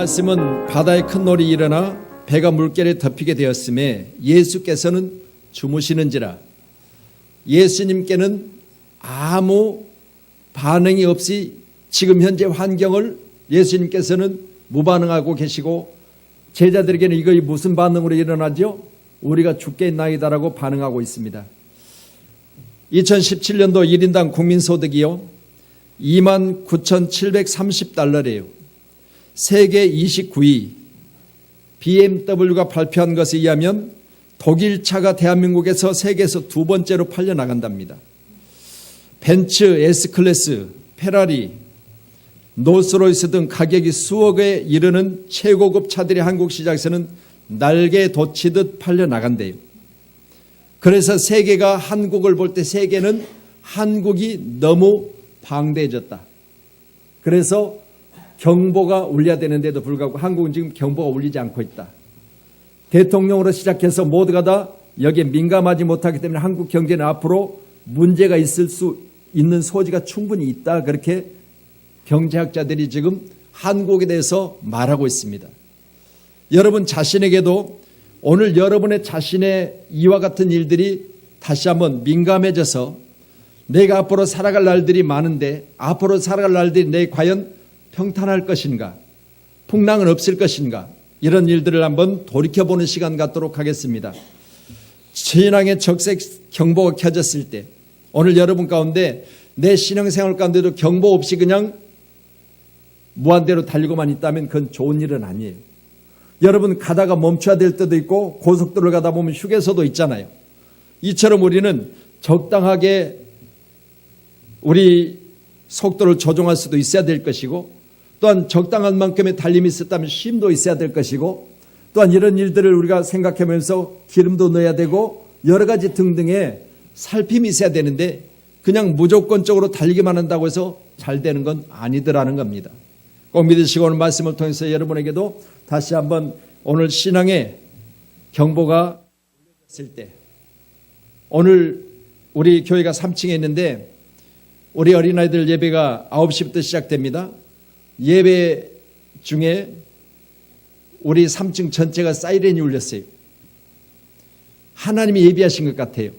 말씀은 바다에 큰 놀이 일어나 배가 물결에 덮이게 되었음에 예수께서는 주무시는지라. 예수님께는 아무 반응이 없이 지금 현재 환경을 예수님께서는 무반응하고 계시고, 제자들에게는 이거 무슨 반응으로 일어나죠? 우리가 죽겠나이다라고 반응하고 있습니다. 2017년도 1인당 국민소득이요 29,730달러래요. 세계 29위. BMW가 발표한 것에 의하면 독일 차가 대한민국에서 세계에서 두 번째로 팔려나간답니다. 벤츠, S클래스, 페라리, 노스로이스 등 가격이 수억에 이르는 최고급 차들이 한국 시장에서는 날개에 돋치듯 팔려나간대요. 그래서 세계가 한국을 볼 때 세계는 한국이 너무 방대해졌다. 그래서 경보가 울려야 되는데도 불구하고 한국은 지금 경보가 울리지 않고 있다. 대통령으로 시작해서 모두가 다 여기에 민감하지 못하기 때문에 한국 경제는 앞으로 문제가 있을 수 있는 소지가 충분히 있다. 그렇게 경제학자들이 지금 한국에 대해서 말하고 있습니다. 여러분 자신에게도 오늘 여러분의 자신의 이와 같은 일들이 다시 한번 민감해져서 내가 앞으로 살아갈 날들이 많은데 앞으로 살아갈 날들이 내 과연 평탄할 것인가, 풍랑은 없을 것인가, 이런 일들을 한번 돌이켜보는 시간 갖도록 하겠습니다. 신앙의 적색 경보가 켜졌을 때 오늘 여러분 가운데 내 신앙생활 가운데도 경보 없이 그냥 무한대로 달리고만 있다면 그건 좋은 일은 아니에요. 여러분 가다가 멈춰야 될 때도 있고 고속도로를 가다 보면 휴게소도 있잖아요. 이처럼 우리는 적당하게 우리 속도를 조정할 수도 있어야 될 것이고, 또한 적당한 만큼의 달림이 있었다면 쉼도 있어야 될 것이고, 또한 이런 일들을 우리가 생각하면서 기름도 넣어야 되고 여러 가지 등등의 살핌이 있어야 되는데 그냥 무조건적으로 달리기만 한다고 해서 잘 되는 건 아니더라는 겁니다. 꼭 믿으시고 오늘 말씀을 통해서 여러분에게도 다시 한번 오늘 신앙의 경보가 울렸을 때, 오늘 우리 교회가 3층에 있는데 우리 어린아이들 예배가 9시부터 시작됩니다. 예배 중에 우리 3층 전체가 사이렌이 울렸어요. 하나님이 예비하신 것 같아요.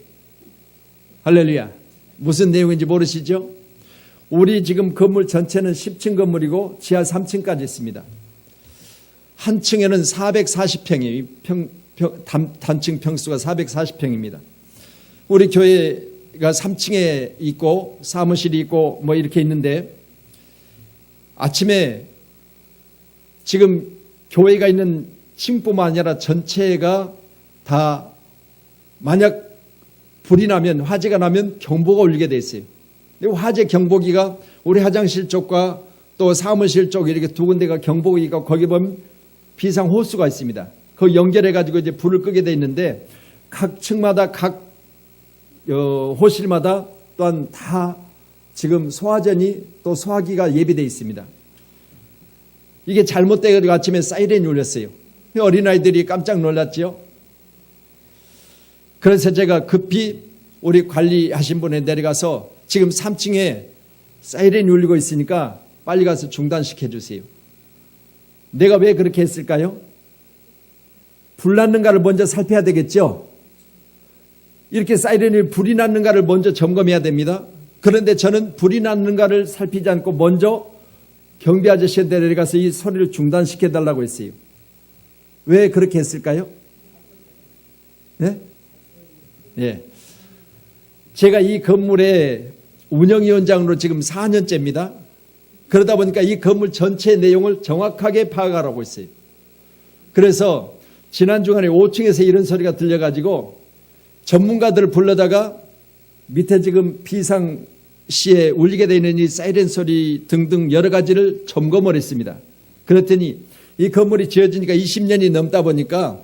할렐루야. 무슨 내용인지 모르시죠? 우리 지금 건물 전체는 10층 건물이고 지하 3층까지 있습니다. 한 층에는 440평이에요. 단층 평수가 440평입니다. 우리 교회가 3층에 있고 사무실이 있고 뭐 이렇게 있는데, 아침에 지금 교회가 있는 층뿐만 아니라 전체가 다 만약 불이 나면, 화재가 나면 경보가 울리게 돼 있어요. 화재 경보기가 우리 화장실 쪽과 또 사무실 쪽 이렇게 두 군데가 경보기가, 거기 보면 비상 호수가 있습니다. 그거 연결해 가지고 이제 불을 끄게 돼 있는데 각 층마다 각 호실마다 또한 다 지금 소화전이 또 소화기가 예비되어 있습니다. 이게 잘못돼가지고 아침에 사이렌이 울렸어요. 어린아이들이 깜짝 놀랐죠. 그래서 제가 급히 우리 관리하신 분에 내려가서 지금 3층에 사이렌이 울리고 있으니까 빨리 가서 중단시켜 주세요. 내가 왜 그렇게 했을까요? 불 났는가를 먼저 살펴야 되겠죠. 이렇게 사이렌이 불이 났는가를 먼저 점검해야 됩니다. 그런데 저는 불이 났는가를 살피지 않고 먼저 경비 아저씨한테 내려가서 이 소리를 중단시켜 달라고 했어요. 왜 그렇게 했을까요? 네? 예. 제가 이 건물의 운영위원장으로 지금 4년째입니다. 그러다 보니까 이 건물 전체 내용을 정확하게 파악하라고 했어요. 그래서 지난 주간에 5층에서 이런 소리가 들려가지고 전문가들을 불러다가 밑에 지금 비상시에 울리게 되어 있는 이 사이렌 소리 등등 여러 가지를 점검을 했습니다. 그랬더니 이 건물이 지어지니까 20년이 넘다 보니까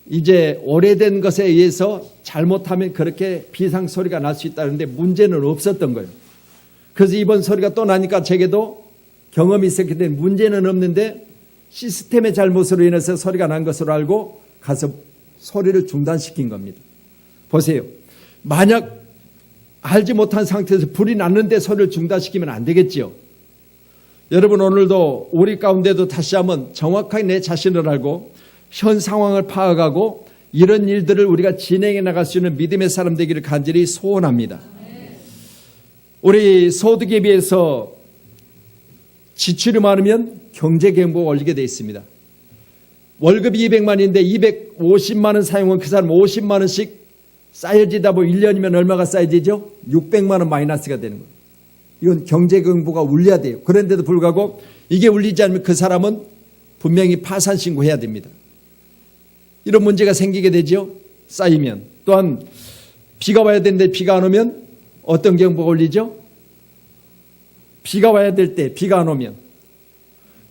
이제 오래된 것에 의해서 잘못하면 그렇게 비상 소리가 날 수 있다는데 문제는 없었던 거예요. 그래서 이번 소리가 또 나니까 제게도 경험이 있었기 때문에 문제는 없는데 시스템의 잘못으로 인해서 소리가 난 것으로 알고 가서 소리를 중단시킨 겁니다. 보세요. 만약 알지 못한 상태에서 불이 났는데 소리를 중단시키면 안 되겠죠. 여러분, 오늘도 우리 가운데도 다시 한번 정확하게 내 자신을 알고 현 상황을 파악하고 이런 일들을 우리가 진행해 나갈 수 있는 믿음의 사람 되기를 간절히 소원합니다. 우리 소득에 비해서 지출이 많으면 경제경보가 올리게 되어 있습니다. 월급이 200만인데 250만 원 사용은 그 사람 50만 원씩 쌓여지다 보면 1년이면 얼마가 쌓여지죠? 600만 원 마이너스가 되는 거예요. 이건 경제경보가 울려야 돼요. 그런데도 불구하고 이게 울리지 않으면 그 사람은 분명히 파산 신고해야 됩니다. 이런 문제가 생기게 되죠. 쌓이면. 또한 비가 와야 되는데 비가 안 오면 어떤 경보가 울리죠? 비가 와야 될 때 비가 안 오면.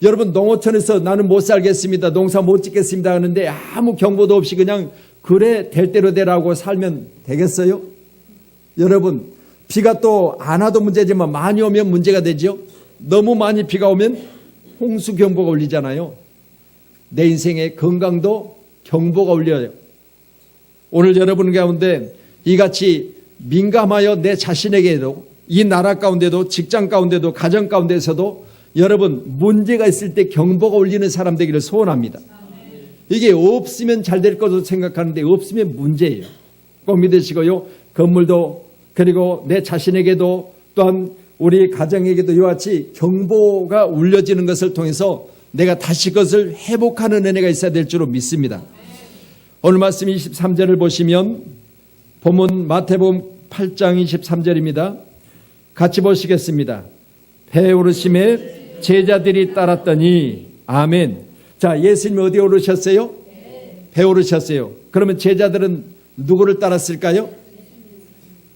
여러분, 농어촌에서 나는 못 살겠습니다, 농사 못 짓겠습니다 하는데 아무 경보도 없이 그냥 그래 될 대로 되라고 살면 되겠어요? 여러분, 비가 또 안 와도 문제지만 많이 오면 문제가 되죠. 너무 많이 비가 오면 홍수 경보가 울리잖아요. 내 인생의 건강도 경보가 울려요. 오늘 여러분 가운데 이같이 민감하여 내 자신에게도, 이 나라 가운데도, 직장 가운데도, 가정 가운데서도 여러분 문제가 있을 때 경보가 울리는 사람 되기를 소원합니다. 이게 없으면 잘 될 것으로 생각하는데 없으면 문제예요. 꼭 믿으시고요. 건물도, 그리고 내 자신에게도, 또한 우리 가정에게도 이와 같이 경보가 울려지는 것을 통해서 내가 다시 그것을 회복하는 은혜가 있어야 될 줄로 믿습니다. 오늘 말씀 23절을 보시면 본문 마태복음 8장 23절입니다. 같이 보시겠습니다. 배 오르심에 제자들이 따랐더니, 아멘. 자, 예수님이 어디에 오르셨어요? 배 오르셨어요. 그러면 제자들은 누구를 따랐을까요?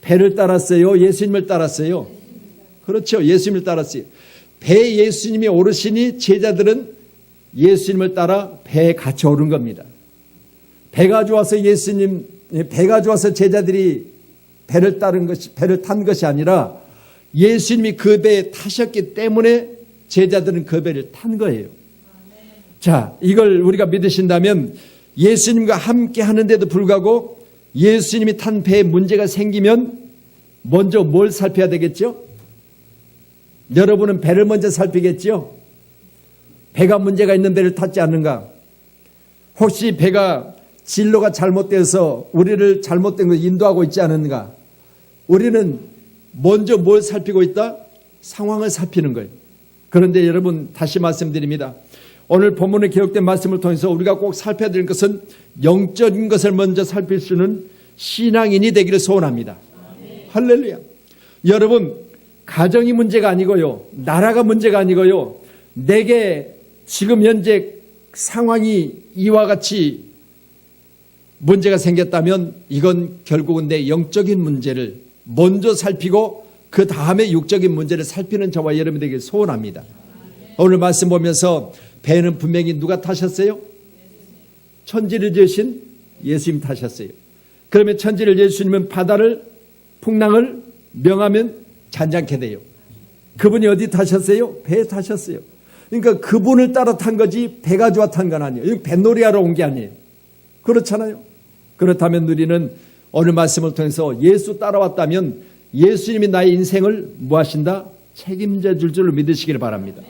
배를 따랐어요? 예수님을 따랐어요? 그렇죠. 예수님을 따랐어요. 배에 예수님이 오르시니 제자들은 예수님을 따라 배에 같이 오른 겁니다. 배가 좋아서 배가 좋아서 제자들이 배를 탄 것이 아니라 예수님이 그 배에 타셨기 때문에 제자들은 그 배를 탄 거예요. 자, 이걸 우리가 믿으신다면 예수님과 함께 하는데도 불구하고 예수님이 탄 배에 문제가 생기면 먼저 뭘 살펴야 되겠죠? 여러분은 배를 먼저 살피겠죠? 배가 문제가 있는 배를 탔지 않는가? 혹시 배가 진로가 잘못돼서 우리를 잘못된 걸 인도하고 있지 않은가? 우리는 먼저 뭘 살피고 있다? 상황을 살피는 거예요. 그런데 여러분, 다시 말씀드립니다. 오늘 본문에 기록된 말씀을 통해서 우리가 꼭 살펴야 될 것은 영적인 것을 먼저 살필 수 있는 신앙인이 되기를 소원합니다. 할렐루야. 여러분, 가정이 문제가 아니고요, 나라가 문제가 아니고요, 내게 지금 현재 상황이 이와 같이 문제가 생겼다면 이건 결국은 내 영적인 문제를 먼저 살피고 그 다음에 육적인 문제를 살피는 저와 여러분 되길 소원합니다. 오늘 말씀 보면서 배는 분명히 누가 타셨어요? 천지를 지으신 예수님 타셨어요. 그러면 천지를 예수님은 바다를, 풍랑을 명하면 잔잔케 돼요. 그분이 어디 타셨어요? 배에 타셨어요. 그러니까 그분을 따라 탄 거지 배가 좋아 탄 건 아니에요. 이거 뱃놀이하러 온 게 아니에요. 그렇잖아요. 그렇다면 우리는 오늘 말씀을 통해서 예수 따라왔다면 예수님이 나의 인생을 뭐 하신다? 책임져 줄 줄로 믿으시길 바랍니다.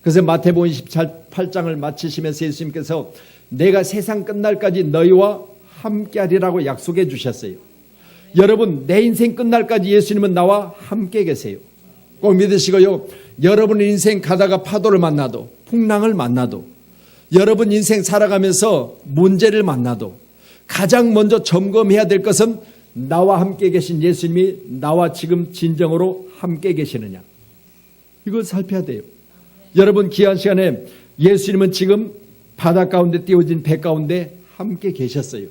그래서 마태복음 28장을 마치시면서 예수님께서 내가 세상 끝날까지 너희와 함께하리라고 약속해 주셨어요. 여러분, 내 인생 끝날까지 예수님은 나와 함께 계세요. 꼭 믿으시고요. 여러분 인생 가다가 파도를 만나도, 풍랑을 만나도, 여러분 인생 살아가면서 문제를 만나도 가장 먼저 점검해야 될 것은 나와 함께 계신 예수님이 나와 지금 진정으로 함께 계시느냐, 이걸 살펴야 돼요. 여러분, 귀한 시간에 예수님은 지금 바다 가운데 띄워진 배 가운데 함께 계셨어요.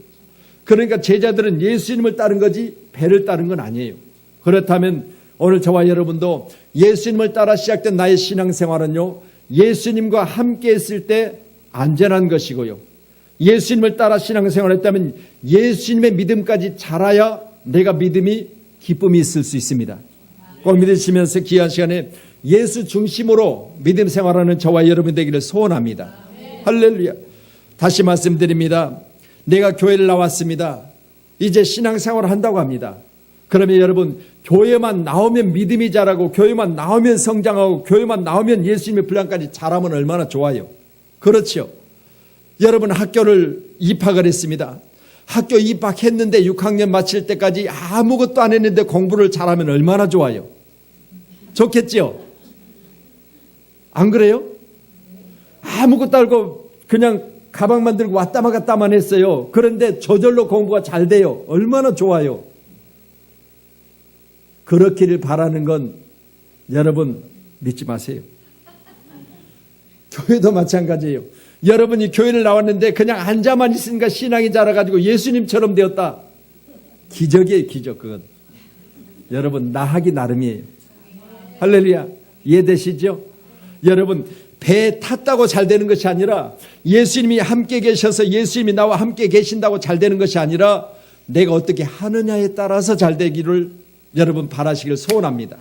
그러니까 제자들은 예수님을 따른 거지 배를 따른 건 아니에요. 그렇다면 오늘 저와 여러분도 예수님을 따라 시작된 나의 신앙생활은요, 예수님과 함께 했을 때 안전한 것이고요, 예수님을 따라 신앙생활을 했다면 예수님의 믿음까지 자라야 내가 믿음이 기쁨이 있을 수 있습니다. 꼭 믿으시면서 귀한 시간에 예수 중심으로 믿음 생활하는 저와 여러분 되기를 소원합니다. 할렐루야. 다시 말씀드립니다. 내가 교회를 나왔습니다. 이제 신앙생활을 한다고 합니다. 그러면 여러분, 교회만 나오면 믿음이 자라고, 교회만 나오면 성장하고, 교회만 나오면 예수님의 분량까지 자라면 얼마나 좋아요. 그렇죠. 여러분, 학교를 입학을 했습니다. 학교 입학했는데 6학년 마칠 때까지 아무것도 안 했는데 공부를 잘하면 얼마나 좋아요. 좋겠죠? 안 그래요? 아무것도 알고 그냥 가방만 들고 왔다만 갔다만 했어요. 그런데 저절로 공부가 잘 돼요. 얼마나 좋아요. 그렇기를 바라는 건 여러분 믿지 마세요. 교회도 마찬가지예요. 여러분이 교회를 나왔는데 그냥 앉아만 있으니까 신앙이 자라가지고 예수님처럼 되었다. 기적이에요, 기적. 그건 여러분 나 하기 나름이에요. 할렐루야. 이해되시죠? 여러분, 배 탔다고 잘 되는 것이 아니라, 예수님이 함께 계셔서 예수님이 나와 함께 계신다고 잘 되는 것이 아니라, 내가 어떻게 하느냐에 따라서 잘 되기를 여러분 바라시길 소원합니다.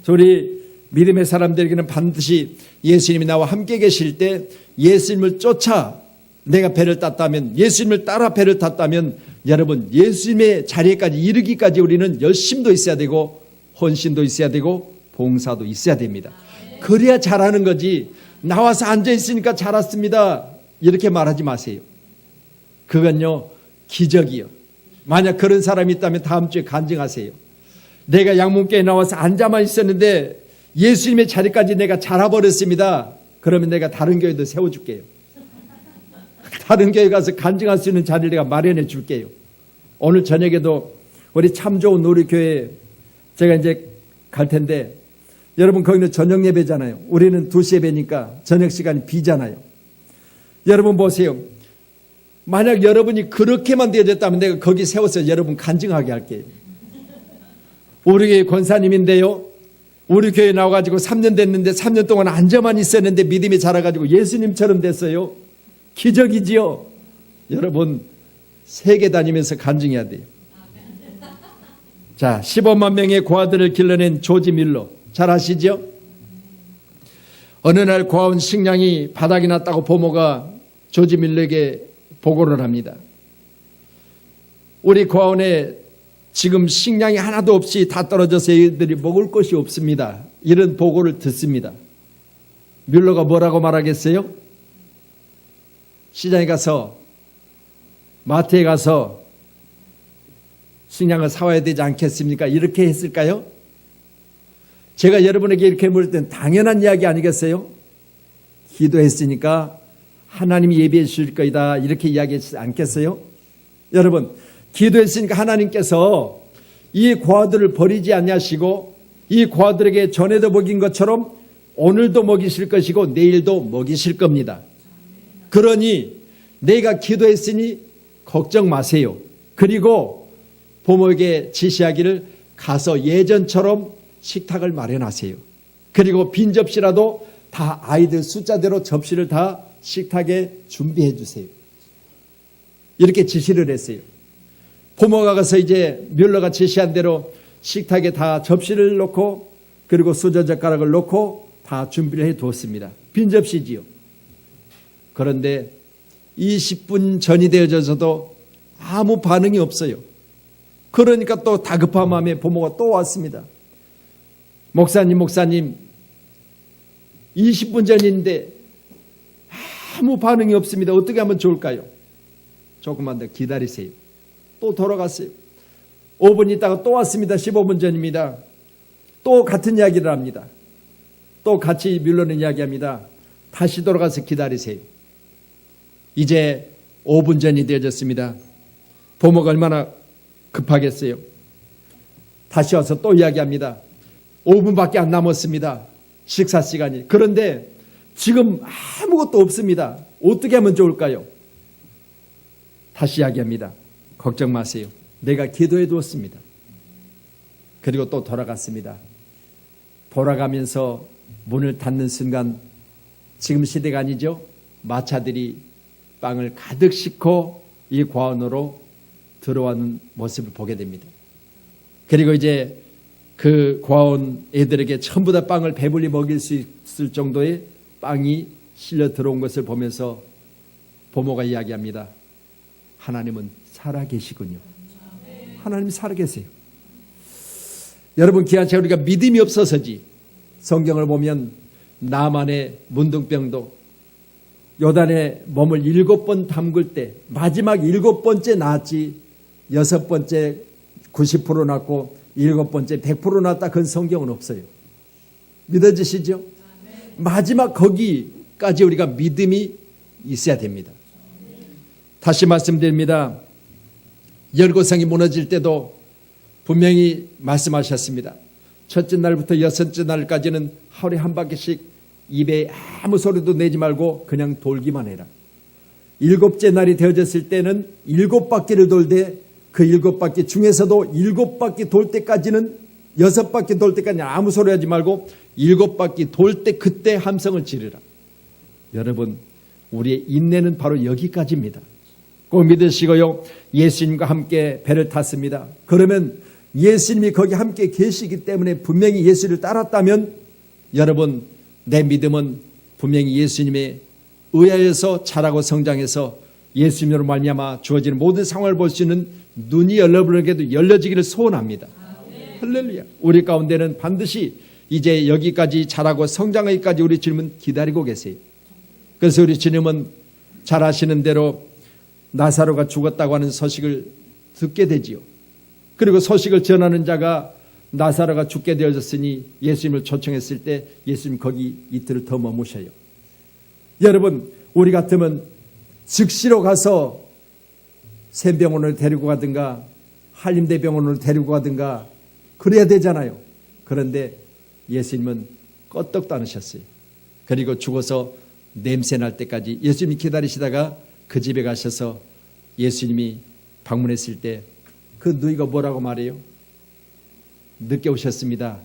우리 믿음의 사람들에게는 반드시 예수님이 나와 함께 계실 때 예수님을 쫓아 내가 배를 탔다면, 예수님을 따라 배를 탔다면, 여러분 예수님의 자리에까지 이르기까지 우리는 열심도 있어야 되고 헌신도 있어야 되고 봉사도 있어야 됩니다. 그래야 잘하는 거지, 나와서 앉아있으니까 잘했습니다 이렇게 말하지 마세요. 그건요 기적이요. 만약 그런 사람이 있다면 다음 주에 간증하세요. 내가 양문교에 나와서 앉아만 있었는데 예수님의 자리까지 내가 자라버렸습니다. 그러면 내가 다른 교회도 세워줄게요. 다른 교회 가서 간증할 수 있는 자리를 내가 마련해 줄게요. 오늘 저녁에도 우리 참 좋은 우리 교회 제가 이제 갈 텐데, 여러분 거기는 저녁 예배잖아요. 우리는 2시 예배니까 저녁 시간이 비잖아요. 여러분 보세요. 만약 여러분이 그렇게만 되어졌다면 내가 거기 세워서 여러분 간증하게 할게요. 우리 교회 권사님인데요, 우리 교회 나와가지고 3년 됐는데 3년 동안 앉아만 있었는데 믿음이 자라가지고 예수님처럼 됐어요. 기적이지요. 여러분 세계 다니면서 간증해야 돼요. 자, 15만 명의 고아들을 길러낸 조지 밀러 잘 아시죠? 어느 날 고아원 식량이 바닥이 났다고 보모가 조지 밀러에게 보고를 합니다. 우리 고아원에 지금 식량이 하나도 없이 다 떨어져서 애들이 먹을 것이 없습니다. 이런 보고를 듣습니다. 밀러가 뭐라고 말하겠어요? 시장에 가서, 마트에 가서 식량을 사와야 되지 않겠습니까? 이렇게 했을까요? 제가 여러분에게 이렇게 물을 땐 당연한 이야기 아니겠어요? 기도했으니까 하나님이 예비해 주실 거이다 이렇게 이야기하지 않겠어요? 여러분, 기도했으니까 하나님께서 이 고아들을 버리지 아니하시고 이 고아들에게 전에도 먹인 것처럼 오늘도 먹이실 것이고 내일도 먹이실 겁니다. 그러니 내가 기도했으니 걱정 마세요. 그리고 부모에게 지시하기를 가서 예전처럼 식탁을 마련하세요. 그리고 빈 접시라도 다 아이들 숫자대로 접시를 다 식탁에 준비해 주세요. 이렇게 지시를 했어요. 부모가 가서 이제 뮬러가 지시한 대로 식탁에 다 접시를 놓고 그리고 수저젓가락을 놓고 다 준비를 해 두었습니다. 빈 접시지요. 그런데 20분 전이 되어져서도 아무 반응이 없어요. 그러니까 또 다급한 마음에 부모가 또 왔습니다. 목사님 20분 전인데 아무 반응이 없습니다. 어떻게 하면 좋을까요? 조금만 더 기다리세요. 또 돌아갔어요. 5분 있다가 또 왔습니다. 15분 전입니다. 또 같은 이야기를 합니다. 또 같이 밀러는 이야기합니다. 다시 돌아가서 기다리세요. 이제 5분 전이 되어졌습니다. 부모가 얼마나 급하겠어요. 다시 와서 또 이야기합니다. 5분밖에 안 남았습니다. 식사 시간이. 그런데 지금 아무것도 없습니다. 어떻게 하면 좋을까요? 다시 이야기합니다. 걱정 마세요. 내가 기도해 두었습니다. 그리고 또 돌아갔습니다. 돌아가면서 문을 닫는 순간 지금 시대가 아니죠. 마차들이 빵을 가득 싣고 이 고아원으로 들어오는 모습을 보게 됩니다. 그리고 이제 그 고아원 애들에게 전부 다 빵을 배불리 먹일 수 있을 정도의 빵이 실려 들어온 것을 보면서 부모가 이야기합니다. 하나님은 살아계시군요. 하나님이 살아계세요. 여러분, 귀한 차 우리가 믿음이 없어서지 성경을 보면 나만의 문둥병도 요단에 몸을 7번 담글 때 마지막 7번째 낳았지 6번째 90% 낳고 7번째 100% 낳았다, 그런 성경은 없어요. 믿어지시죠? 마지막 거기까지 우리가 믿음이 있어야 됩니다. 다시 말씀드립니다. 여리고성이 무너질 때도 분명히 말씀하셨습니다. 첫째 날부터 여섯째 날까지는 하루에 한 바퀴씩 입에 아무 소리도 내지 말고 그냥 돌기만 해라. 7째 날이 되어졌을 때는 7바퀴를 돌되 그 7바퀴 중에서도 7바퀴 돌 때까지는 6바퀴 돌 때까지 아무 소리 하지 말고 7바퀴 돌 때 그때 함성을 지르라. 여러분, 우리의 인내는 바로 여기까지입니다. 꼭 믿으시고요. 예수님과 함께 배를 탔습니다. 그러면 예수님이 거기 함께 계시기 때문에 분명히 예수를 따랐다면 여러분, 내 믿음은 분명히 예수님에 의하여서 자라고 성장해서 예수님으로 말미암아 주어지는 모든 상황을 볼 수 있는 눈이 열려버리게도 열려지기를 소원합니다. 할렐루야. 우리 가운데는 반드시 이제 여기까지 자라고 성장하기까지 우리 주님은 기다리고 계세요. 그래서 우리 주님은 잘 아시는 대로 나사로가 죽었다고 하는 소식을 듣게 되지요. 그리고 소식을 전하는 자가 나사로가 죽게 되어졌으니 예수님을 초청했을 때 예수님 거기 이틀을 더 머무셔요. 여러분, 우리 같으면 즉시로 가서 샘병원을 데리고 가든가 한림대병원을 데리고 가든가 그래야 되잖아요. 그런데 예수님은 껐떡도 않으셨어요. 그리고 죽어서 냄새 날 때까지 예수님이 기다리시다가 그 집에 가셔서 예수님이 방문했을 때 그 누이가 뭐라고 말해요? 늦게 오셨습니다.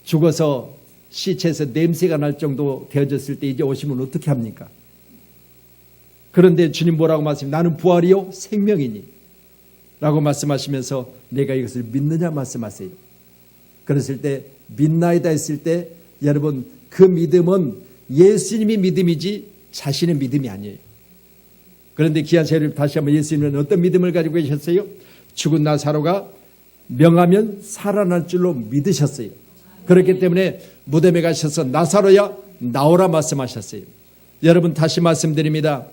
죽어서 시체에서 냄새가 날 정도 되어졌을 때 이제 오시면 어떻게 합니까? 그런데 주님 뭐라고 말씀하십니까? 나는 부활이요 생명이니 라고 말씀하시면서 내가 이것을 믿느냐 말씀하세요. 그랬을 때 믿나이다 했을 때 여러분, 그 믿음은 예수님이 믿음이지 자신의 믿음이 아니에요. 그런데 귀한 세례를 다시 한번 예수님은 어떤 믿음을 가지고 계셨어요? 죽은 나사로가 명하면 살아날 줄로 믿으셨어요. 그렇기 때문에 무덤에 가셔서 나사로야 나오라 말씀하셨어요. 여러분, 다시 말씀드립니다.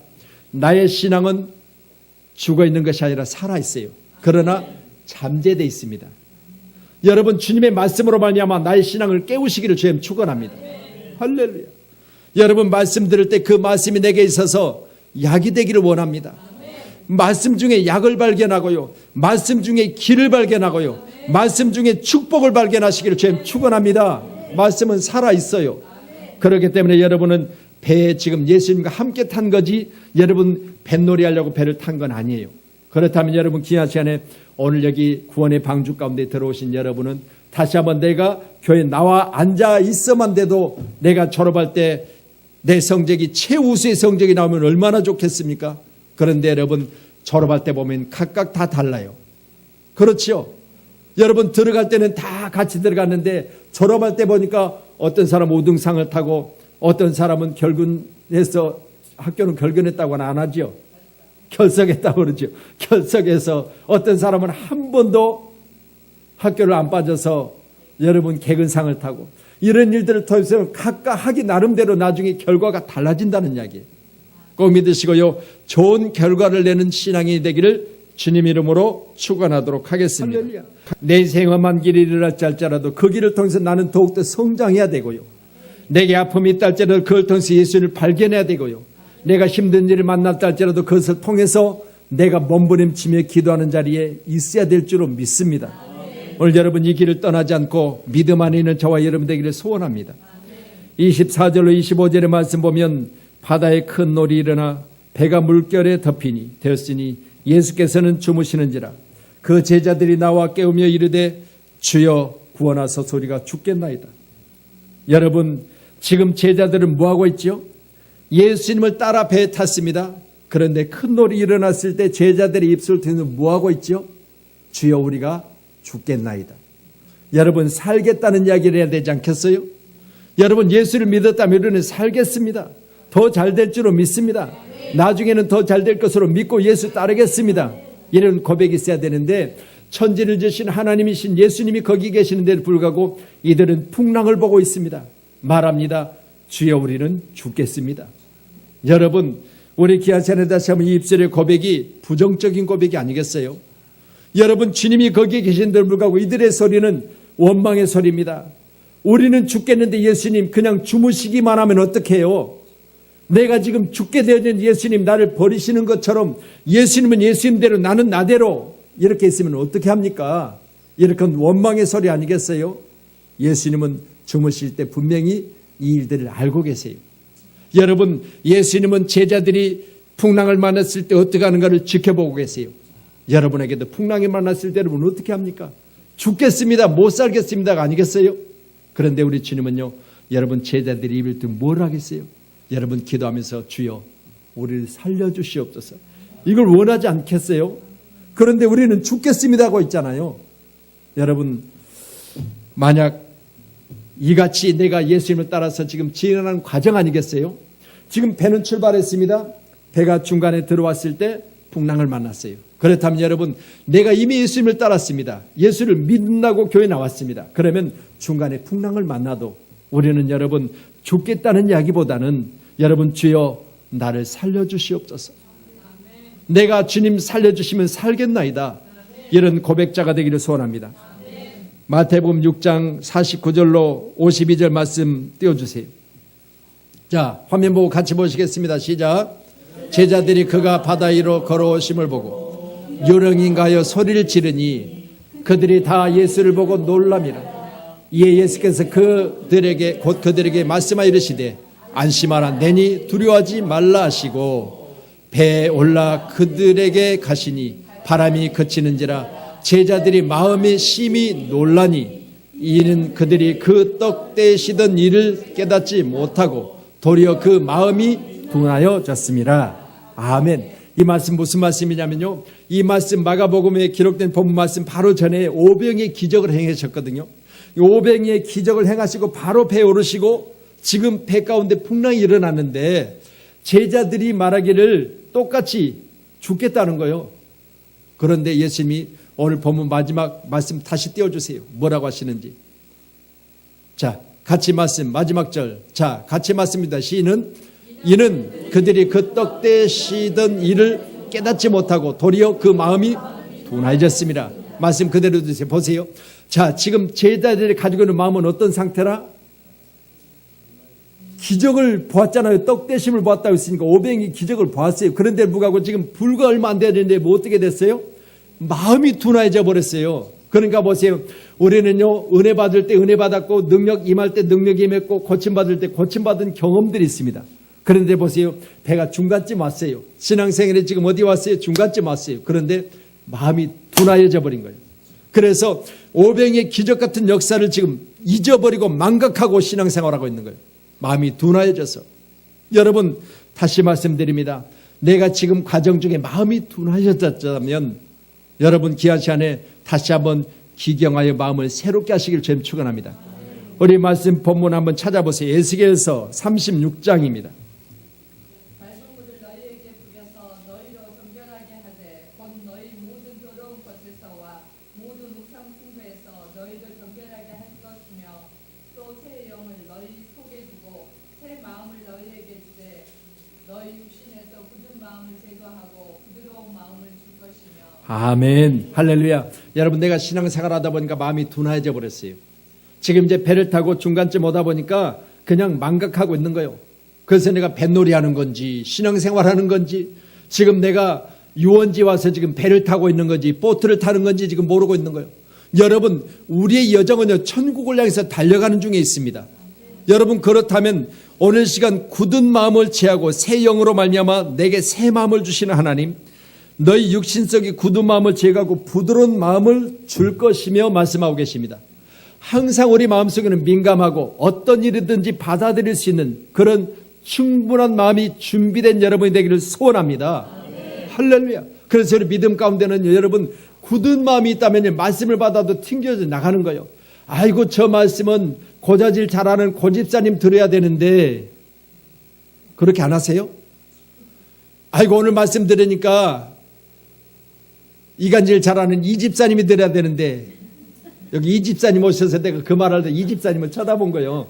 나의 신앙은 죽어 있는 것이 아니라 살아 있어요. 그러나 잠재되어 있습니다. 여러분, 주님의 말씀으로 말미암아 나의 신앙을 깨우시기를 주님 축원합니다. 할렐루야. 여러분, 말씀 들을 때 그 말씀이 내게 있어서 약이 되기를 원합니다. 말씀 중에 약을 발견하고요, 말씀 중에 길을 발견하고요, 말씀 중에 축복을 발견하시기를 주님 축원합니다. 말씀은 살아있어요. 그렇기 때문에 여러분은 배에 지금 예수님과 함께 탄 거지 여러분 뱃놀이 하려고 배를 탄 건 아니에요. 그렇다면 여러분, 귀한 시간에 오늘 여기 구원의 방주 가운데 들어오신 여러분은 다시 한번 내가 교회에 나와 앉아 있어만 돼도 내가 졸업할 때 내 성적이 최우수의 성적이 나오면 얼마나 좋겠습니까? 그런데 여러분, 졸업할 때 보면 각각 다 달라요. 그렇죠? 여러분, 들어갈 때는 다 같이 들어갔는데 졸업할 때 보니까 어떤 사람은 5등상을 타고 어떤 사람은 결근해서, 학교는 결근했다고는 안 하죠. 결석했다고 그러죠. 결석해서 어떤 사람은 한 번도 학교를 안 빠져서 여러분 개근상을 타고, 이런 일들을 통해서 각각 하기 나름대로 나중에 결과가 달라진다는 이야기예요. 꼭 믿으시고요, 좋은 결과를 내는 신앙이 되기를 주님 이름으로 축원하도록 하겠습니다. 할렐루야. 내 생험한 길이 일어날지 할지라도 그 길을 통해서 나는 더욱더 성장해야 되고요, 내게 아픔이 있다 할지라도 그걸 통해서 예수님을 발견해야 되고요, 내가 힘든 일을 만났다 할지라도 그것을 통해서 내가 몸부림치며 기도하는 자리에 있어야 될 줄로 믿습니다. 오늘 여러분, 이 길을 떠나지 않고 믿음 안에 있는 저와 여러분 되기를 소원합니다. 24절로 25절의 말씀 보면 바다에 큰 놀이 일어나 배가 물결에 덮이니 되었으니 예수께서는 주무시는지라. 그 제자들이 나와 깨우며 이르되 주여 구원하소서, 우리가 죽겠나이다. 여러분, 지금 제자들은 뭐하고 있죠? 예수님을 따라 배에 탔습니다. 그런데 큰 놀이 일어났을 때 제자들의 입술을 통해서 뭐하고 있죠? 주여 우리가 죽겠나이다. 여러분, 살겠다는 이야기를 해야 되지 않겠어요? 여러분, 예수를 믿었다면 우리는 살겠습니다. 더 잘 될 줄로 믿습니다. 나중에는 더 잘 될 것으로 믿고 예수 따르겠습니다. 이런 고백이 있어야 되는데, 천지를 지으신 하나님이신 예수님이 거기 계시는데도 불구하고 이들은 풍랑을 보고 있습니다. 말합니다. 주여 우리는 죽겠습니다. 여러분, 우리 기아찬에 다시 한번 이 입술의 고백이 부정적인 고백이 아니겠어요? 여러분, 주님이 거기에 계신데도 불구하고 이들의 소리는 원망의 소리입니다. 우리는 죽겠는데 예수님 그냥 주무시기만 하면 어떡해요? 내가 지금 죽게 되어진 예수님 나를 버리시는 것처럼 예수님은 예수님대로 나는 나대로 이렇게 있으면 어떻게 합니까? 이렇게 원망의 소리 아니겠어요? 예수님은 주무실 때 분명히 이 일들을 알고 계세요. 여러분, 예수님은 제자들이 풍랑을 만났을 때 어떻게 하는가를 지켜보고 계세요. 여러분에게도 풍랑이 만났을 때 여러분 어떻게 합니까? 죽겠습니다, 못 살겠습니다가 아니겠어요? 그런데 우리 주님은요, 여러분 제자들이 입을 때 뭘 하겠어요? 여러분 기도하면서 주여 우리를 살려주시옵소서, 이걸 원하지 않겠어요? 그런데 우리는 죽겠습니다 하고 있잖아요. 여러분, 만약 이같이 내가 예수님을 따라서 지금 진행하는 과정 아니겠어요? 지금 배는 출발했습니다. 배가 중간에 들어왔을 때 풍랑을 만났어요. 그렇다면 여러분, 내가 이미 예수님을 따랐습니다. 예수를 믿는다고 교회 나왔습니다. 그러면 중간에 풍랑을 만나도 우리는 여러분 죽겠다는 이야기보다는 여러분 주여 나를 살려주시옵소서, 내가 주님 살려주시면 살겠나이다, 이런 고백자가 되기를 소원합니다. 마태복음 6장 49절로 52절 말씀 띄워주세요. 자, 화면 보고 같이 보시겠습니다. 시작. 제자들이 그가 바다 위로 걸어오심을 보고 요령인가 하여 소리를 지르니 그들이 다 예수를 보고 놀라미라. 이에 예수께서 그들에게 말씀하여 이르시되 안심하라, 내니 두려워하지 말라 하시고 배에 올라 그들에게 가시니 바람이 그치는지라 제자들이 마음에 심히 놀라니 이는 그들이 그 떡 떼시던 일을 깨닫지 못하고 도리어 그 마음이 둔하여졌습니다. 아멘. 이 말씀 무슨 말씀이냐면요, 이 말씀 마가복음에 기록된 본문 말씀 바로 전에 오병이의 기적을 행하셨거든요. 이 오병이의 기적을 행하시고 바로 배에 오르시고 지금 배 가운데 풍랑이 일어났는데 제자들이 말하기를 똑같이 죽겠다는 거예요. 그런데 예수님이 오늘 본문 마지막 말씀 다시 띄워주세요. 뭐라고 하시는지. 자, 같이 말씀 마지막 절. 자, 같이 말씀입니다. 이는 그들이 그 떡 떼시던 일을 깨닫지 못하고 도리어 그 마음이 둔해졌습니다. 말씀 그대로 드세요. 보세요. 자, 지금 제자들이 가지고 있는 마음은 어떤 상태라? 기적을 보았잖아요. 떡 떼심을 보았다고 했으니까 오병이 기적을 보았어요. 그런데 불구하고 지금 불과 얼마 안 되는데 뭐 어떻게 됐어요? 마음이 둔해져 버렸어요. 그러니까 보세요. 우리는요, 은혜 받을 때 은혜 받았고 능력 임할 때 능력이 임했고 고침 받을 때 고침 받은 경험들이 있습니다. 그런데 보세요. 배가 중간쯤 왔어요. 신앙생활에 지금 어디 왔어요? 중간쯤 왔어요. 그런데 마음이 둔해져 버린 거예요. 그래서 오병의 기적 같은 역사를 지금 잊어버리고 망각하고 신앙생활하고 있는 거예요. 마음이 둔해져서. 여러분, 다시 말씀드립니다. 내가 지금 과정 중에 마음이 둔해졌다면 여러분 귀한 시간에 다시 한번 기경하여 마음을 새롭게 하시길 주님 축원합니다. 우리 말씀 본문 한번 찾아보세요. 에스겔서 36장입니다. 말씀을 너희에게 부려서 너희로 정결하게 하되 곧 너희 모든 더러운 것에서와 모든 우상 숭배에서 너희를 정결하게 할 것이며 또 새 영을 너희 속에 두고 새 마음을 너희에게 주되 너희 육신에서 굳은 마음을 제거하고 부드러운 마음을 줄 것이며. 아멘. 할렐루야. 여러분, 내가 신앙생활 하다 보니까 마음이 둔해져 버렸어요. 지금 이제 배를 타고 중간쯤 오다 보니까 그냥 망각하고 있는 거예요. 그래서 내가 뱃놀이 하는 건지 신앙생활 하는 건지 지금 내가 유원지 와서 지금 배를 타고 있는 건지 보트를 타는 건지 지금 모르고 있는 거예요. 여러분, 우리의 여정은요, 천국을 향해서 달려가는 중에 있습니다. 여러분, 그렇다면 오늘 시간 굳은 마음을 취하고 새 영으로 말미암아 내게 새 마음을 주시는 하나님, 너희 육신 속에 굳은 마음을 제거하고 부드러운 마음을 줄 것이며 말씀하고 계십니다. 항상 우리 마음속에는 민감하고 어떤 일이든지 받아들일 수 있는 그런 충분한 마음이 준비된 여러분이 되기를 소원합니다. 할렐루야. 그래서 우리 믿음 가운데는 여러분 굳은 마음이 있다면 말씀을 받아도 튕겨져 나가는 거예요. 아이고, 저 말씀은 고자질 잘하는 고집사님 들어야 되는데 그렇게 안 하세요? 아이고, 오늘 말씀 들으니까 이간질 잘하는 이 집사님이 들어야 되는데 여기 이 집사님 오셔서 내가 그 말할 때 이 집사님을 쳐다본 거예요.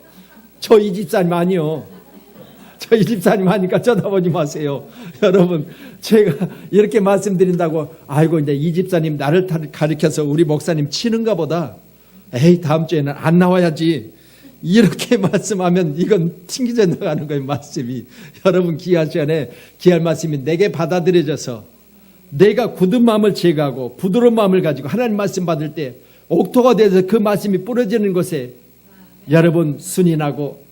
저 이 집사님 아니요. 저 이 집사님 하니까 쳐다보지 마세요. 여러분, 제가 이렇게 말씀드린다고 아이고 이제 이 집사님 나를 가리켜서 우리 목사님 치는가 보다. 에이 다음 주에는 안 나와야지. 이렇게 말씀하면 이건 튕기져 나가는 거예요. 말씀이. 여러분 귀한 시간에 귀한 말씀이 내게 받아들여져서 내가 굳은 마음을 제거하고 부드러운 마음을 가지고 하나님 말씀 받을 때 옥토가 돼서 그 말씀이 뿌려지는 곳에 여러분 순이 나고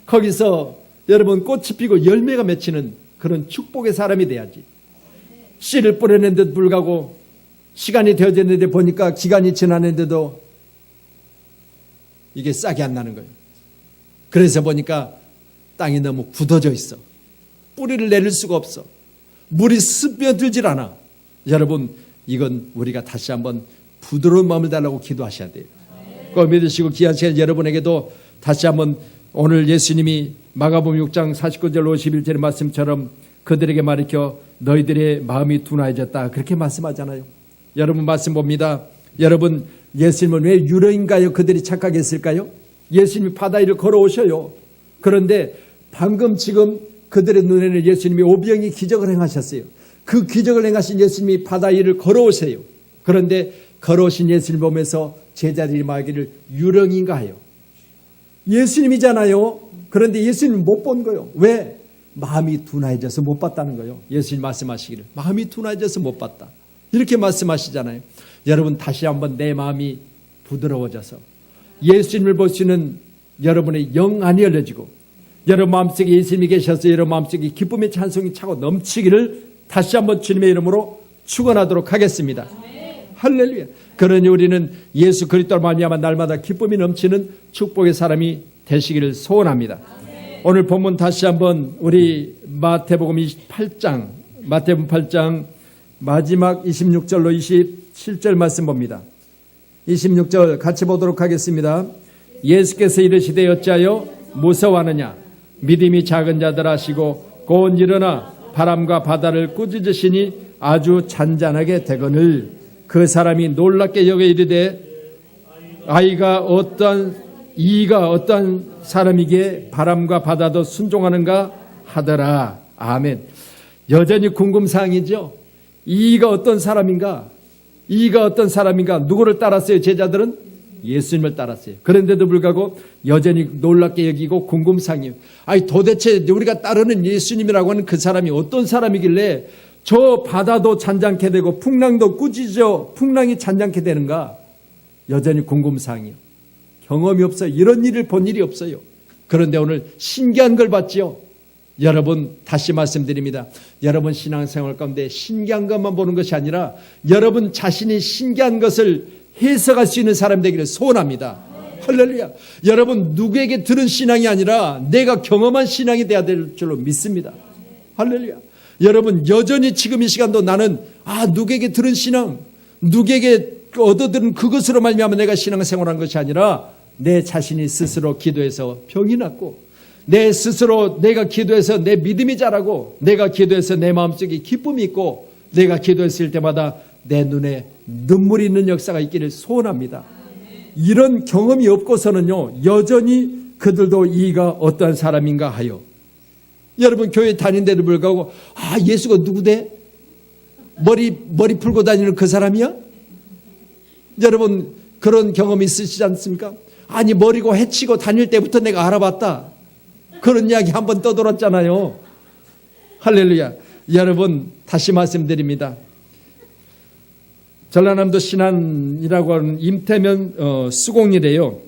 거기서 여러분 꽃이 피고 열매가 맺히는 그런 축복의 사람이 돼야지. 씨를 뿌려낸데도 불구하고 시간이 되어졌는데 보니까 기간이 지났는데도 이게 싹이 안 나는 거예요. 그래서 보니까 땅이 너무 굳어져 있어. 뿌리를 내릴 수가 없어. 물이 스며들질 않아. 여러분 이건 우리가 다시 한번 부드러운 마음을 달라고 기도하셔야 돼요. 꼭 믿으시고 귀한 시간 여러분에게도 다시 한번 오늘 예수님이 마가복음 6장 49절 51절의 말씀처럼 그들에게 말이켜 너희들의 마음이 둔해졌다 그렇게 말씀하잖아요. 여러분 말씀 봅니다. 여러분 예수님은 왜 유령인가요? 그들이 착하게 했을까요? 예수님이 바다 위를 걸어오셔요. 그런데 방금 지금 그들의 눈에는 예수님이 오병이 기적을 행하셨어요. 그 기적을 행하신 예수님이 바다 위를 걸어오세요. 그런데 걸어오신 예수님을 보면서 제자들이 말하기를 유령인가 하여. 예수님이잖아요. 그런데 예수님은 못 본 거예요. 왜? 마음이 둔해져서 못 봤다는 거예요. 예수님 말씀하시기를 마음이 둔해져서 못 봤다. 이렇게 말씀하시잖아요. 여러분 다시 한번 내 마음이 부드러워져서 예수님을 볼 수 있는 여러분의 영안이 열려지고 여러분 마음속에 예수님이 계셔서 여러분 마음속에 기쁨의 찬송이 차고 넘치기를 다시 한번 주님의 이름으로 축원하도록 하겠습니다. 할렐루야. 그러니 우리는 예수 그리스도로 말미암아 날마다 기쁨이 넘치는 축복의 사람이 되시기를 소원합니다. 오늘 본문 다시 한번 우리 마태복음 28장 마태복음 8장 마지막 26절로 27절 말씀 봅니다. 26절 같이 보도록 하겠습니다. 예수께서 이르시되 어찌하여 무서워하느냐 믿음이 작은 자들 하시고 곧 일어나 바람과 바다를 꾸짖으시니 아주 잔잔하게 되거늘 그 사람이 놀랍게 여겨 이르되 이가 어떤 사람이기에 바람과 바다도 순종하는가 하더라. 아멘. 여전히 궁금사항이죠. 이가 어떤 사람인가? 이가 어떤 사람인가? 누구를 따랐어요? 제자들은 예수님을 따랐어요. 그런데도 불구하고 여전히 놀랍게 여기고 궁금사항이에요. 아니 도대체 우리가 따르는 예수님이라고 하는 그 사람이 어떤 사람이길래 저 바다도 잔잔케 되고 풍랑도 꾸짖어 풍랑이 잔잔케 되는가? 여전히 궁금사항이에요. 경험이 없어요. 이런 일을 본 일이 없어요. 그런데 오늘 신기한 걸 봤지요. 여러분 다시 말씀드립니다. 여러분 신앙생활 가운데 신기한 것만 보는 것이 아니라 여러분 자신이 신기한 것을 해석할 수 있는 사람 되기를 소원합니다. 할렐루야. 여러분 누구에게 들은 신앙이 아니라 내가 경험한 신앙이 되어야 될 줄로 믿습니다. 할렐루야. 여러분 여전히 지금 이 시간도 나는 누구에게 들은 신앙, 누구에게 얻어들은 그것으로 말미암아 내가 신앙생활한 것이 아니라 내 자신이 스스로 기도해서 병이 낫고 내 스스로 내가 기도해서 내 믿음이 자라고 내가 기도해서 내 마음속에 기쁨이 있고 내가 기도했을 때마다 내 눈에 눈물이 있는 역사가 있기를 소원합니다. 이런 경험이 없고서는요 여전히 그들도 이가 어떠한 사람인가 하여 여러분 교회 다닌데도 불구하고 예수가 누구대? 머리 풀고 다니는 그 사람이야? 여러분 그런 경험이 있으시지 않습니까? 아니 머리고 해치고 다닐 때부터 내가 알아봤다. 그런 이야기 한번 떠돌았잖아요. 할렐루야. 여러분 다시 말씀드립니다. 전라남도 신안이라고 하는 임태면 수공이래요.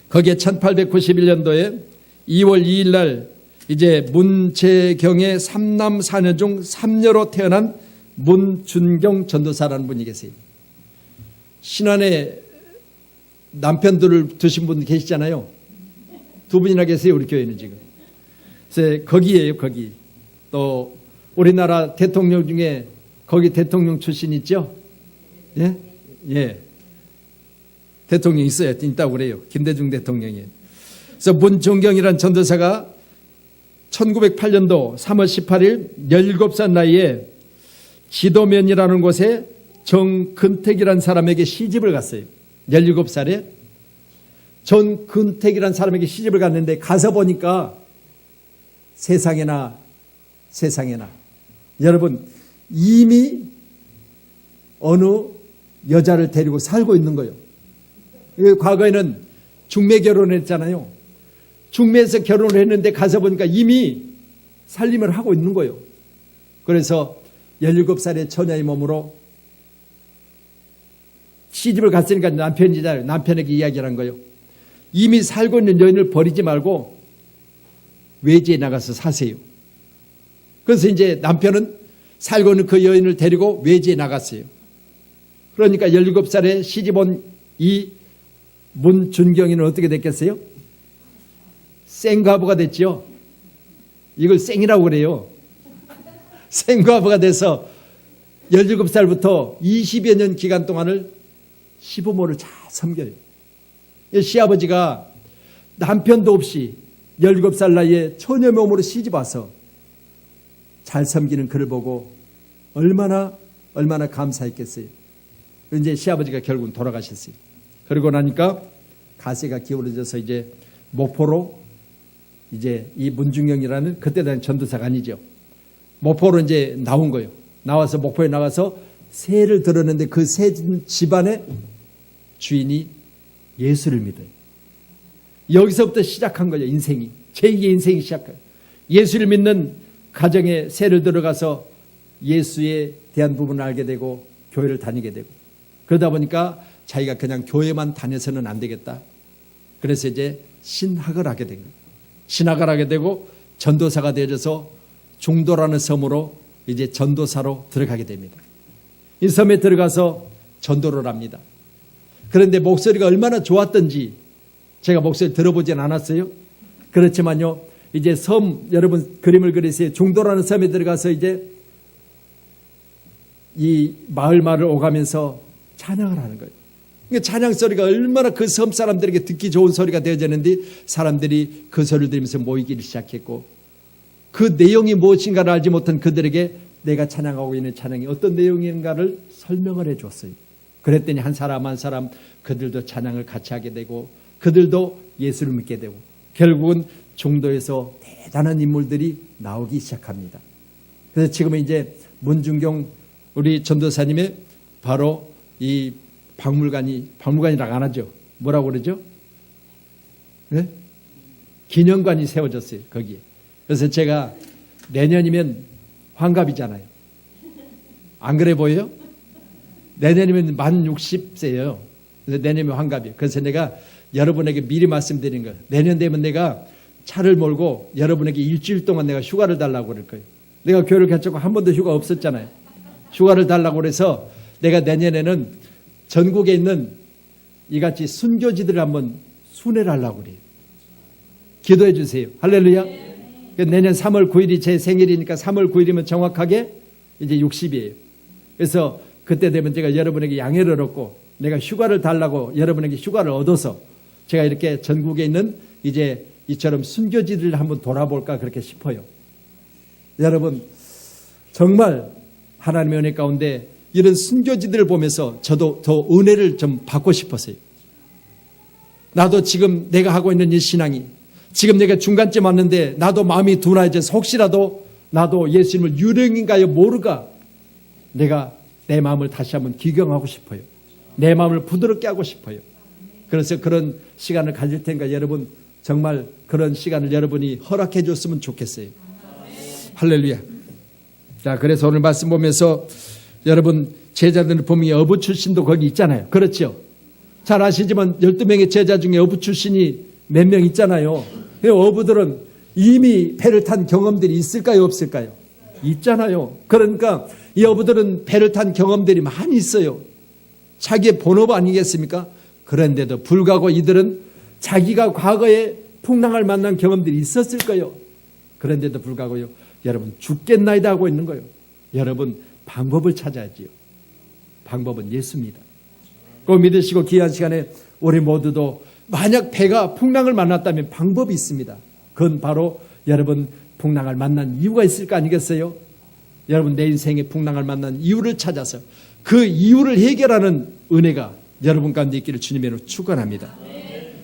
거기에 1891년도에 2월 2일 날 이제 문재경의 3남 4녀 중 3녀로 태어난 문준경 전도사라는 분이 계세요. 신안에 남편들을 두신 분 계시잖아요. 두 분이나 계세요. 우리 교회는 지금. 그래서 거기에요. 거기. 또 우리나라 대통령 중에 거기 대통령 출신 있죠? 예? 예. 대통령 있어요. 있다고 그래요. 김대중 대통령이. 그래서 문종경이라는 전도사가 1908년도 3월 18일 17살 나이에 지도면이라는 곳에 정근택이라는 사람에게 시집을 갔어요. 17살에 정근택이라는 사람에게 시집을 갔는데 가서 보니까 세상에나 여러분 이미 어느 여자를 데리고 살고 있는 거예요. 과거에는 중매 결혼을 했잖아요. 중매에서 결혼을 했는데 가서 보니까 이미 살림을 하고 있는 거예요. 그래서 17살의 처녀의 몸으로 시집을 갔으니까 남편에게 이야기를 한 거예요. 이미 살고 있는 여인을 버리지 말고 외지에 나가서 사세요. 그래서 이제 남편은 살고 있는 그 여인을 데리고 외지에 나갔어요. 그러니까 17살에 시집 온 이 문준경이는 어떻게 됐겠어요? 생과부가 됐죠. 이걸 생이라고 그래요. 생과부가 돼서 17살부터 20여 년 기간 동안을 시부모를 잘 섬겨요. 시아버지가 남편도 없이 17살 나이에 처녀 몸으로 시집 와서 잘 섬기는 그를 보고 얼마나 감사했겠어요. 이제 시아버지가 결국은 돌아가셨어요. 그러고 나니까 가세가 기울어져서 이제 목포로 이제 이 문중경이라는 그때 당시 전도사가 아니죠. 목포로 이제 나온 거예요. 나와서 목포에 나가서 새를 들었는데 그 새 집안의 주인이 예수를 믿어요. 여기서부터 시작한 거죠. 인생이. 제2의 인생이 시작해요. 예수를 믿는 가정에 새를 들어가서 예수에 대한 부분을 알게 되고 교회를 다니게 되고 그러다 보니까 자기가 그냥 교회만 다녀서는 안 되겠다. 그래서 이제 신학을 하게 된 거예요. 신학을 하게 되고 전도사가 되어져서 중도라는 섬으로 이제 전도사로 들어가게 됩니다. 이 섬에 들어가서 전도를 합니다. 그런데 목소리가 얼마나 좋았던지 제가 목소리 들어보진 않았어요. 그렇지만요, 이제 섬, 여러분 그림을 그리세요. 중도라는 섬에 들어가서 이제 이 마을을 오가면서 찬양을 하는 거예요. 그러니까 찬양 소리가 얼마나 그 섬 사람들에게 듣기 좋은 소리가 되어졌는데 사람들이 그 소리를 들으면서 모이기를 시작했고 그 내용이 무엇인가를 알지 못한 그들에게 내가 찬양하고 있는 찬양이 어떤 내용인가를 설명을 해 줬어요. 그랬더니 한 사람 그들도 찬양을 같이 하게 되고 그들도 예수를 믿게 되고 결국은 중도에서 대단한 인물들이 나오기 시작합니다. 그래서 지금은 이제 문중경 우리 전도사님의 바로 이 박물관이라고 안 하죠. 뭐라고 그러죠? 네? 기념관이 세워졌어요. 거기에. 그래서 제가 내년이면 환갑이잖아요. 안 그래 보여요? 내년이면 만 60세예요. 그래서 내년이면 환갑이에요. 그래서 내가 여러분에게 미리 말씀드린 거예요. 내년 되면 내가 차를 몰고 여러분에게 일주일 동안 내가 휴가를 달라고 그럴 거예요. 내가 교회를 개척하고 한 번도 휴가 없었잖아요. 휴가를 달라고 그래서 내가 내년에는 전국에 있는 이같이 순교지들을 한번 순회를 하려고 그래요. 기도해 주세요. 할렐루야. 내년 3월 9일이 제 생일이니까 3월 9일이면 정확하게 이제 60이에요. 그래서 그때 되면 제가 여러분에게 양해를 얻고 내가 휴가를 달라고 여러분에게 휴가를 얻어서 제가 이렇게 전국에 있는 이제 이처럼 순교지들을 한번 돌아볼까 그렇게 싶어요. 여러분 정말 하나님의 은혜 가운데 이런 순교지들을 보면서 저도 더 은혜를 좀 받고 싶었어요. 나도 지금 내가 하고 있는 이 신앙이 지금 내가 중간쯤 왔는데 나도 마음이 둔해져서 혹시라도 나도 예수님을 유령인가요 모르가 내가 내 마음을 다시 한번 기경하고 싶어요. 내 마음을 부드럽게 하고 싶어요. 그래서 그런 시간을 가질 테니까 여러분 정말 그런 시간을 여러분이 허락해 줬으면 좋겠어요. 할렐루야. 자, 그래서 오늘 말씀 보면서 여러분 제자들을 보면 어부 출신도 거기 있잖아요. 그렇죠? 잘 아시지만 12명의 제자 중에 어부 출신이 몇 명 있잖아요. 어부들은 이미 배를 탄 경험들이 있을까요? 없을까요? 있잖아요. 그러니까 이 어부들은 배를 탄 경험들이 많이 있어요. 자기의 본업 아니겠습니까? 그런데도 불구하고 이들은 자기가 과거에 풍랑을 만난 경험들이 있었을 거예요. 그런데도 불구하고요. 여러분 죽겠나이다 하고 있는 거예요. 여러분 방법을 찾아야지요. 방법은 예수입니다. 꼭 믿으시고 귀한 시간에 우리 모두도 만약 배가 풍랑을 만났다면 방법이 있습니다. 그건 바로 여러분 풍랑을 만난 이유가 있을 거 아니겠어요? 여러분 내 인생의 풍랑을 만난 이유를 찾아서 그 이유를 해결하는 은혜가 여러분 가운데 있기를 주님으로 축원합니다.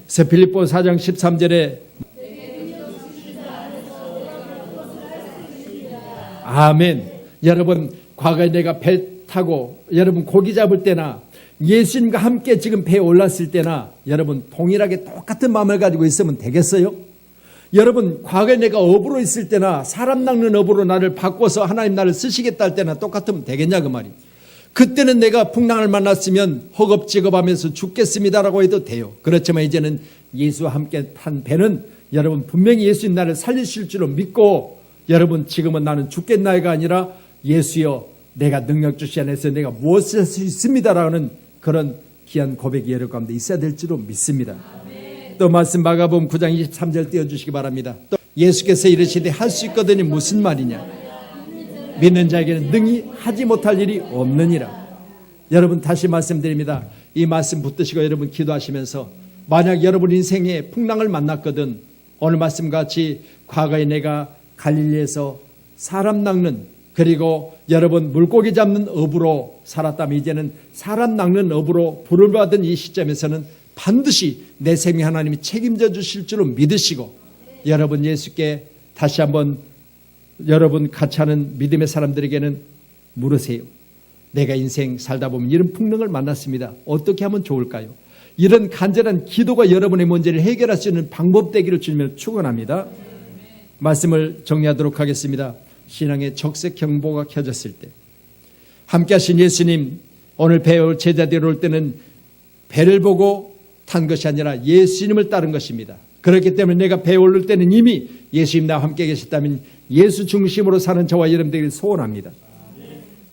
그래서 빌립보 4장 13절에 아멘. 여러분 과거에 내가 배 타고 여러분 고기 잡을 때나 예수님과 함께 지금 배에 올랐을 때나 여러분 동일하게 똑같은 마음을 가지고 있으면 되겠어요? 여러분 과거에 내가 업으로 있을 때나 사람 낚는 업으로 나를 바꿔서 하나님 나를 쓰시겠다 할 때나 똑같으면 되겠냐 그 말이. 그때는 내가 풍랑을 만났으면 허겁지겁하면서 죽겠습니다라고 해도 돼요. 그렇지만 이제는 예수와 함께 탄 배는 여러분 분명히 예수님 나를 살리실 줄로 믿고 여러분 지금은 나는 죽겠나이가 아니라 예수여 내가 능력 주시 안에서 내가 무엇을 할 수 있습니다라는 그런 귀한 고백이 여러분 가운데 있어야 될 줄로 믿습니다. 또 말씀 마가복음 9장 23절 띄워주시기 바랍니다. 또 예수께서 이르시되 할 수 있거든이 무슨 말이냐. 믿는 자에게는 능히 하지 못할 일이 없느니라. 여러분 다시 말씀드립니다. 이 말씀 붙드시고 여러분 기도하시면서 만약 여러분 인생에 풍랑을 만났거든 오늘 말씀같이 과거에 내가 갈릴리에서 사람 낚는 그리고 여러분 물고기 잡는 업으로 살았다면 이제는 사람 낚는 업으로 부름을 받은 이 시점에서는 반드시 내 생명 하나님이 책임져 주실 줄로 믿으시고 여러분 예수께 다시 한번 여러분 같이 하는 믿음의 사람들에게는 물으세요. 내가 인생 살다 보면 이런 풍랑을 만났습니다. 어떻게 하면 좋을까요? 이런 간절한 기도가 여러분의 문제를 해결할 수 있는 방법 되기를 주님을 축원합니다. 말씀을 정리하도록 하겠습니다. 신앙의 적색 경보가 켜졌을 때 함께 하신 예수님 오늘 배에 올 제자들이 올 때는 배를 보고 탄 것이 아니라 예수님을 따른 것입니다. 그렇기 때문에 내가 배에 오를 때는 이미 예수님 나와 함께 계셨다면 예수 중심으로 사는 저와 여러분들에게 소원합니다.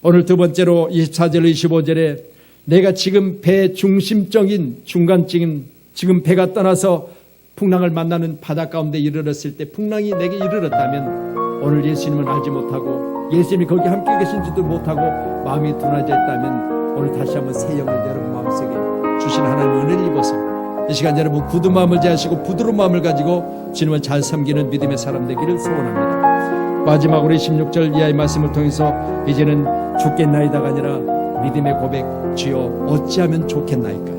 오늘 두 번째로 24절 25절에 내가 지금 배 중심적인 중간적인 지금 배가 떠나서 풍랑을 만나는 바다 가운데 이르렀을 때 풍랑이 내게 이르렀다면 오늘 예수님을 알지 못하고 예수님이 거기 함께 계신지도 못하고 마음이 둔해져 있다면 오늘 다시 한번 새 영을 여러분 마음속에 주신 하나님의 은혜를 입어서 이 시간 여러분 굳은 마음을 제하시고 부드러운 마음을 가지고 주님을 잘 섬기는 믿음의 사람 되기를 소원합니다. 마지막으로 16절 이하의 말씀을 통해서 이제는 죽겠나이다가 아니라 믿음의 고백 주여 어찌하면 좋겠나이까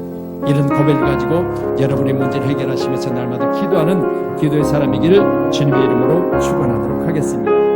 이런 고백을 가지고 여러분의 문제를 해결하시면서 날마다 기도하는 기도의 사람이기를 주님의 이름으로 축원하도록 하겠습니다.